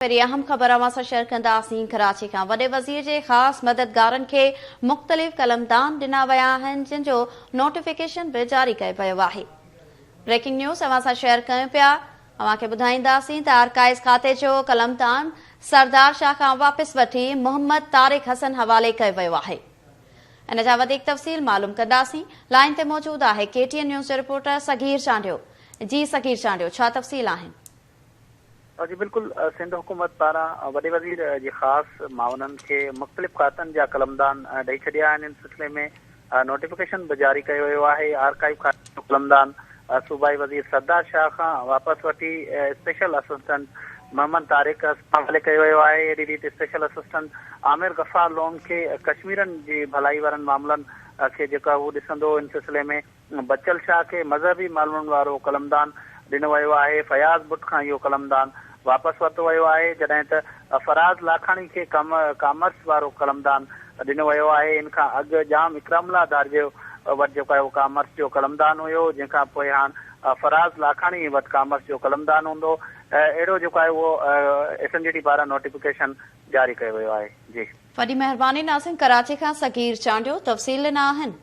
अहम ख़बर अवां शेयर कंदासीं। कराची खां वॾे वज़ीर जे ख़ासि मददगारनि खे मुख़्तलिफ़ कलमदान ॾिना विया आहिनि, जिन जो नोटिफिकेशन बि जारी कयो वियो आहे। ब्रेकिंग न्यूज़ अवां सां शेयर कयूं पिया। अवां खे ॿुधाईंदासीं त आर्काइव्स खाते जो कलमदान सरदार शाह खां वापसि वठी मोहम्मद तारिक हसन हवाले कयो वियो आहे। इन जा वधीक तफ़सील मालूम कंदासीं। लाइन ते मौजूदु आहे KTN न्यूज़ जो रिपोर्टर सगीर चांडियो। जी सगीर चांडियो, छा तफ़सील आहिनि? जी बिल्कुल, सिंध हुकूमत पारां वॾे वज़ीर जी ख़ासि माउननि खे मुख़्तलिफ़ खातनि जा कलमदान ॾेई छॾिया आहिनि। इन सिलसिले में नोटिफिकेशन बि जारी कयो वियो आहे। आर्काइव खाते जो कलमदान सूबाई वज़ीर सरदार शाह खां वापसि वठी स्पेशल असिस्टेंट मोहम्मद तारिक हवाले कयो वियो आहे। अहिड़ी रीति special assistant Aamir Ghaffar loan खे कश्मीरनि जी भलाई वारनि मामलनि खे जेका उहो ॾिसंदो। इन सिलसिले में बचल शाह खे मज़हबी मालूमनि वारो कलमदान ॾिनो वियो आहे। फयाज़ बुट खां इहो कलमदान वापसि वरितो वियो आहे, जॾहिं त फराज़ लाखाणी खे कॉमर्स वारो कलमदान ॾिनो वियो आहे। इन खां अॻु जाम इकरामुल्लाह दारजे वटि जेको आहे उहो कॉमर्स जो कलमदान हुयो, जंहिंखां पोइ हाणे फराज़ लाखाणी वटि कॉमर्स जो कलमदान हूंदो। अहिड़ो जेको आहे उहो SNGT पारां नोटिफिकेशन जारी कयो वियो आहे। जी, वॾी महिरबानी नाज़रीन। कराची खां सगीर चांडियो तफ़सील ॾिना आहिनि।